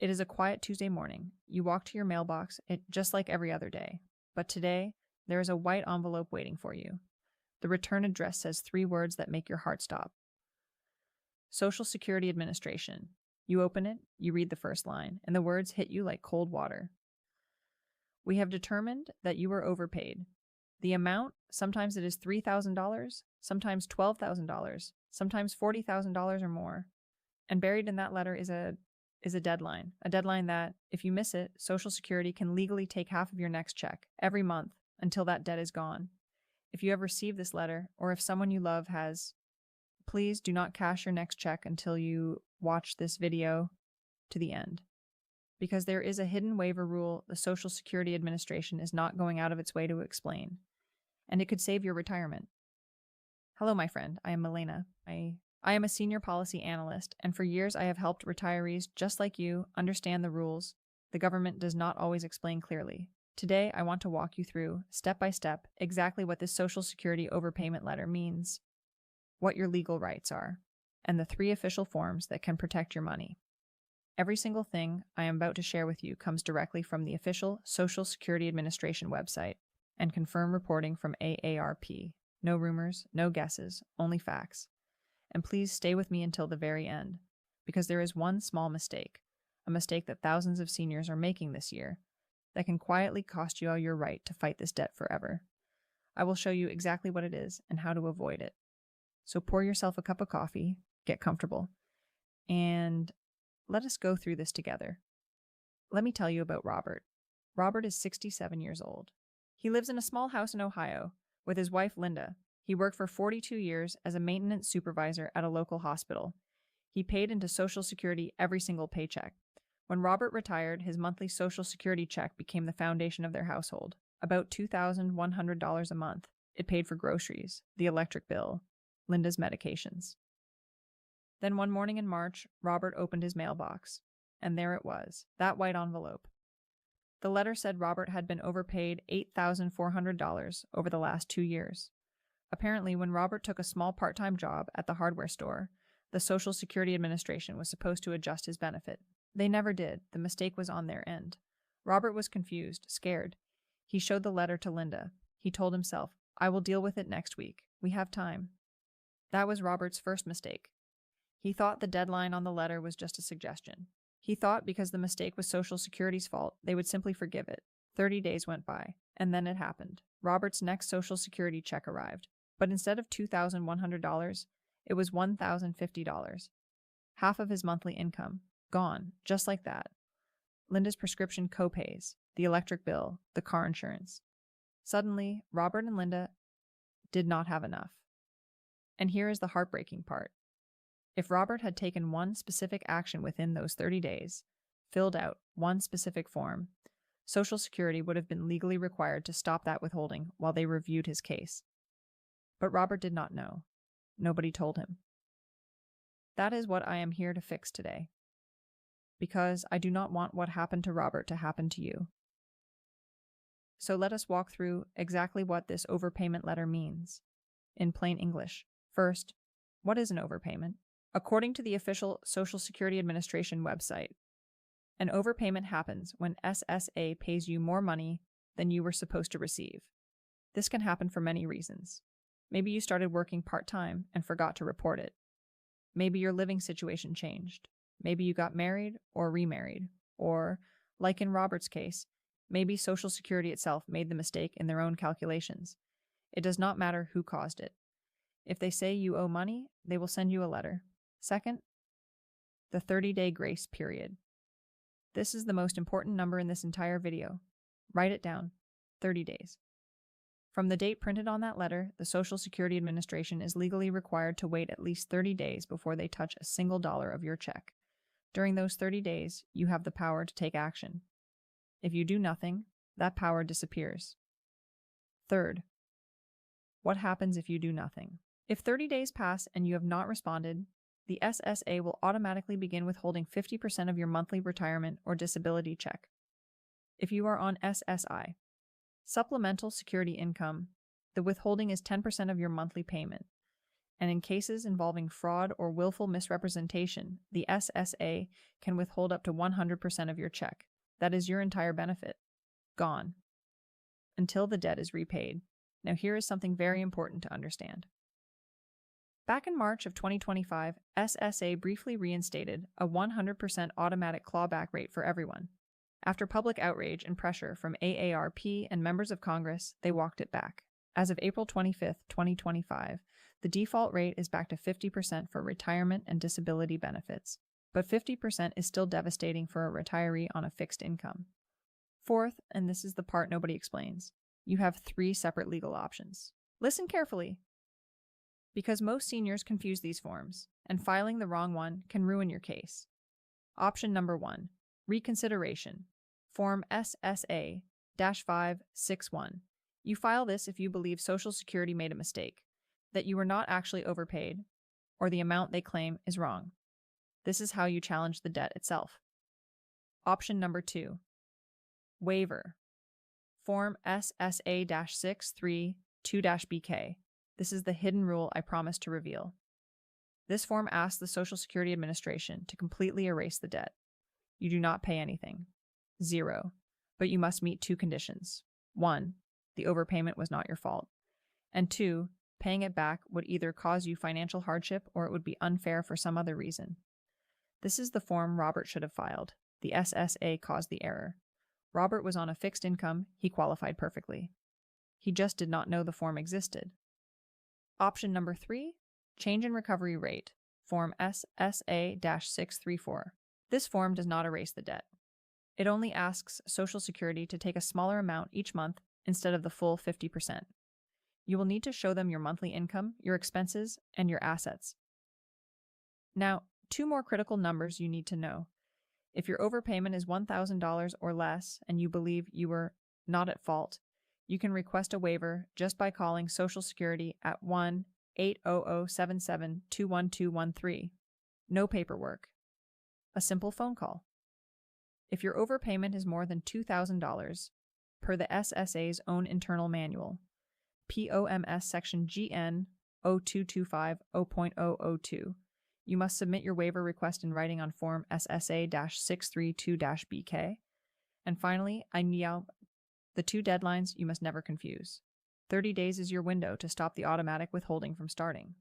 It is a quiet Tuesday morning. You walk to your mailbox, just like every other day. But today, there is a white envelope waiting for you. The return address says 3 words that make your heart stop. Social Security Administration. You open it, you read the first line, and the words hit you like cold water. We have determined that you were overpaid. The amount, sometimes it is $3,000, sometimes $12,000, sometimes $40,000 or more. And buried in that letter is a deadline that, if you miss it, Social Security can legally take half of your next check every month until that debt is gone. If you have received this letter, or if someone you love has, please do not cash your next check until you watch this video to the end. Because there is a hidden waiver rule the Social Security Administration is not going out of its way to explain, and it could save your retirement. Hello, my friend. I am Milena. I am a senior policy analyst, and for years I have helped retirees just like you understand the rules the government does not always explain clearly. Today, I want to walk you through, step by step, exactly what this Social Security overpayment letter means, what your legal rights are, and the 3 official forms that can protect your money. Every single thing I am about to share with you comes directly from the official Social Security Administration website and confirmed reporting from AARP. No rumors, no guesses, only facts. And please stay with me until the very end, because there is one small mistake, a mistake that thousands of seniors are making this year, that can quietly cost you all your right to fight this debt forever. I will show you exactly what it is and how to avoid it. So pour yourself a cup of coffee, get comfortable, and let us go through this together. Let me tell you about Robert. Robert is 67 years old. He lives in a small house in Ohio with his wife, Linda. He worked for 42 years as a maintenance supervisor at a local hospital. He paid into Social Security every single paycheck. When Robert retired, his monthly Social Security check became the foundation of their household, about $2,100 a month. It paid for groceries, the electric bill, Linda's medications. Then one morning in March, Robert opened his mailbox, and there it was, that white envelope. The letter said Robert had been overpaid $8,400 over the last 2 years. Apparently, when Robert took a small part-time job at the hardware store, the Social Security Administration was supposed to adjust his benefit. They never did. The mistake was on their end. Robert was confused, scared. He showed the letter to Linda. He told himself, "I will deal with it next week. We have time." That was Robert's first mistake. He thought the deadline on the letter was just a suggestion. He thought because the mistake was Social Security's fault, they would simply forgive it. 30 days went by, and then it happened. Robert's next Social Security check arrived. But instead of $2,100, it was $1,050. Half of his monthly income, gone, just like that. Linda's prescription co-pays, the electric bill, the car insurance. Suddenly, Robert and Linda did not have enough. And here is the heartbreaking part. If Robert had taken one specific action within those 30 days, filled out one specific form, Social Security would have been legally required to stop that withholding while they reviewed his case. But Robert did not know. Nobody told him. That is what I am here to fix today. Because I do not want what happened to Robert to happen to you. So let us walk through exactly what this overpayment letter means. In plain English. First, what is an overpayment? According to the official Social Security Administration website, an overpayment happens when SSA pays you more money than you were supposed to receive. This can happen for many reasons. Maybe you started working part-time and forgot to report it. Maybe your living situation changed. Maybe you got married or remarried. Or, like in Robert's case, maybe Social Security itself made the mistake in their own calculations. It does not matter who caused it. If they say you owe money, they will send you a letter. Second, the 30-day grace period. This is the most important number in this entire video. Write it down. 30 days. From the date printed on that letter, the Social Security Administration is legally required to wait at least 30 days before they touch a single dollar of your check. During those 30 days, you have the power to take action. If you do nothing, that power disappears. Third, what happens if you do nothing? If 30 days pass and you have not responded, the SSA will automatically begin withholding 50% of your monthly retirement or disability check. If you are on SSI, Supplemental Security Income, the withholding is 10% of your monthly payment. and in cases involving fraud or willful misrepresentation, the SSA can withhold up to 100% of your check. That is your entire benefit. Gone. Until the debt is repaid. Now here is something very important to understand. Back in March of 2025, SSA briefly reinstated a 100% automatic clawback rate for everyone. After public outrage and pressure from AARP and members of Congress, they walked it back. As of April 25, 2025, the default rate is back to 50% for retirement and disability benefits, but 50% is still devastating for a retiree on a fixed income. Fourth, and this is the part nobody explains, you have 3 separate legal options. Listen carefully, because most seniors confuse these forms, and filing the wrong one can ruin your case. Option number 1, reconsideration, Form SSA-561. You file this if you believe Social Security made a mistake, that you were not actually overpaid, or the amount they claim is wrong. This is how you challenge the debt itself. Option number 2, waiver, Form SSA-632-BK. This is the hidden rule I promised to reveal. This form asks the Social Security Administration to completely erase the debt. You do not pay anything. 0. But you must meet 2 conditions. 1. The overpayment was not your fault. And 2. Paying it back would either cause you financial hardship or it would be unfair for some other reason. This is the form Robert should have filed. The SSA caused the error. Robert was on a fixed income. He qualified perfectly. He just did not know the form existed. Option number 3, change in recovery rate, Form SSA-634. This form does not erase the debt. It only asks Social Security to take a smaller amount each month instead of the full 50%. You will need to show them your monthly income, your expenses, and your assets. Now, 2 more critical numbers you need to know. If your overpayment is $1,000 or less and you believe you were not at fault, you can request a waiver just by calling Social Security at 1-800-77-21213. No paperwork. A simple phone call. If your overpayment is more than $2,000, per the SSA's own internal manual, POMS section GN 0225-0.002, you must submit your waiver request in writing on Form SSA-632-BK. And finally, the 2 deadlines you must never confuse. 30 days is your window to stop the automatic withholding from starting.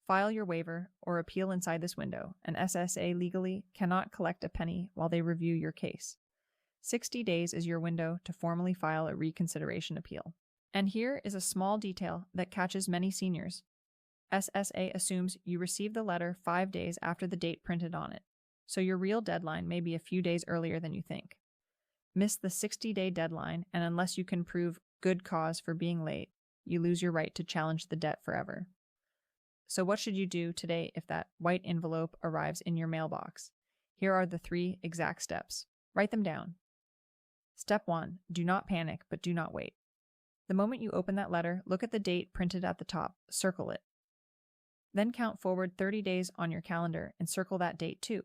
File your waiver or appeal inside this window, and SSA legally cannot collect a penny while they review your case. 60 days is your window to formally file a reconsideration appeal. And here is a small detail that catches many seniors. SSA assumes you received the letter 5 days after the date printed on it, so your real deadline may be a few days earlier than you think. Miss the 60-day deadline, and unless you can prove good cause for being late, you lose your right to challenge the debt forever. So what should you do today if that white envelope arrives in your mailbox? Here are the 3 exact steps. Write them down. Step 1, do not panic, but do not wait. The moment you open that letter, look at the date printed at the top, circle it. Then count forward 30 days on your calendar and circle that date too.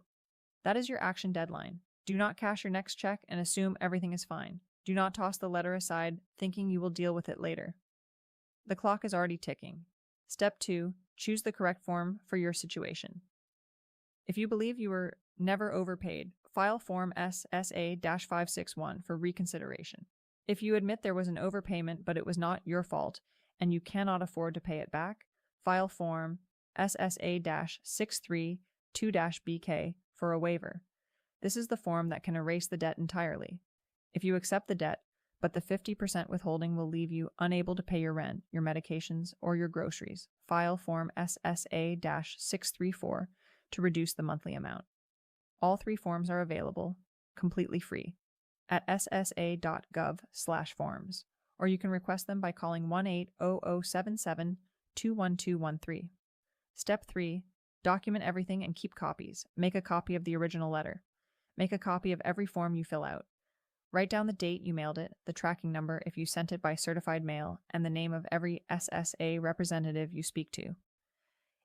That is your action deadline. Do not cash your next check and assume everything is fine. Do not toss the letter aside, thinking you will deal with it later. The clock is already ticking. Step 2, choose the correct form for your situation. If you believe you were never overpaid, file Form SSA-561 for reconsideration. If you admit there was an overpayment but it was not your fault and you cannot afford to pay it back, file Form SSA-632-BK for a waiver. This is the form that can erase the debt entirely. If you accept the debt, but the 50% withholding will leave you unable to pay your rent, your medications, or your groceries, file Form SSA-634 to reduce the monthly amount. All 3 forms are available, completely free, at ssa.gov/forms, or you can request them by calling 1-800-77-21213. Step 3, document everything and keep copies. Make a copy of the original letter. Make a copy of every form you fill out. Write down the date you mailed it, the tracking number if you sent it by certified mail, and the name of every SSA representative you speak to.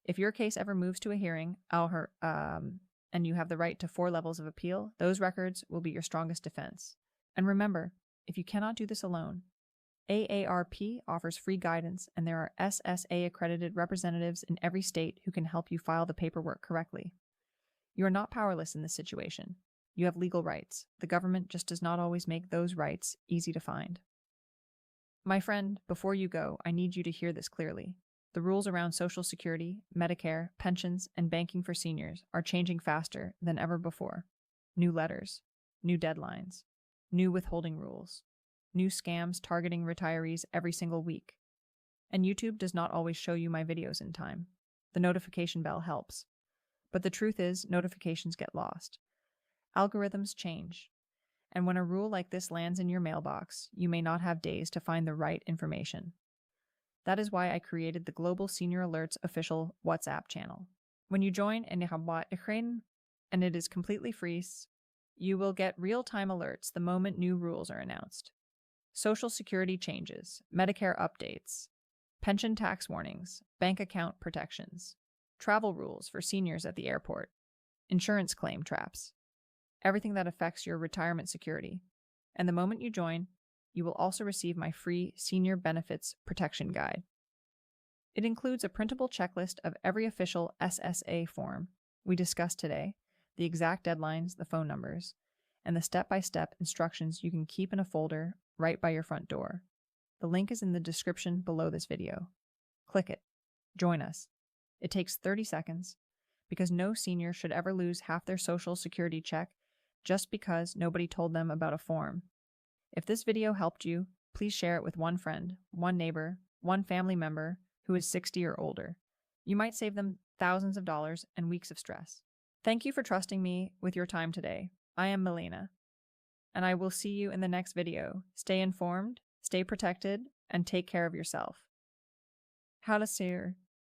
If your case ever moves to a hearing, and you have the right to 4 levels of appeal, those records will be your strongest defense. And remember, if you cannot do this alone, AARP offers free guidance, and there are SSA-accredited representatives in every state who can help you file the paperwork correctly. You are not powerless in this situation. You have legal rights. The government just does not always make those rights easy to find. My friend, before you go, I need you to hear this clearly. The rules around Social Security, Medicare, pensions, and banking for seniors are changing faster than ever before. New letters, new deadlines, new withholding rules, new scams targeting retirees every single week. And YouTube does not always show you my videos in time. The notification bell helps. But the truth is, notifications get lost. Algorithms change. And when a rule like this lands in your mailbox, you may not have days to find the right information. That is why I created the Global Senior Alerts official WhatsApp channel. When you join and it is completely free, you will get real-time alerts the moment new rules are announced. Social Security changes, Medicare updates, pension tax warnings, bank account protections, travel rules for seniors at the airport, insurance claim traps, everything that affects your retirement security. And the moment you join, you will also receive my free Senior Benefits Protection Guide. It includes a printable checklist of every official SSA form we discussed today, the exact deadlines, the phone numbers, and the step-by-step instructions you can keep in a folder right by your front door. The link is in the description below this video. Click it. Join us. It takes 30 seconds, because no senior should ever lose half their Social Security check just because nobody told them about a form. If this video helped you, please share it with one friend, one neighbor, one family member who is 60 or older. You might save them thousands of dollars and weeks of stress. Thank you for trusting me with your time today. I am Milena, and I will see you in the next video. Stay informed, stay protected, and take care of yourself. How to steer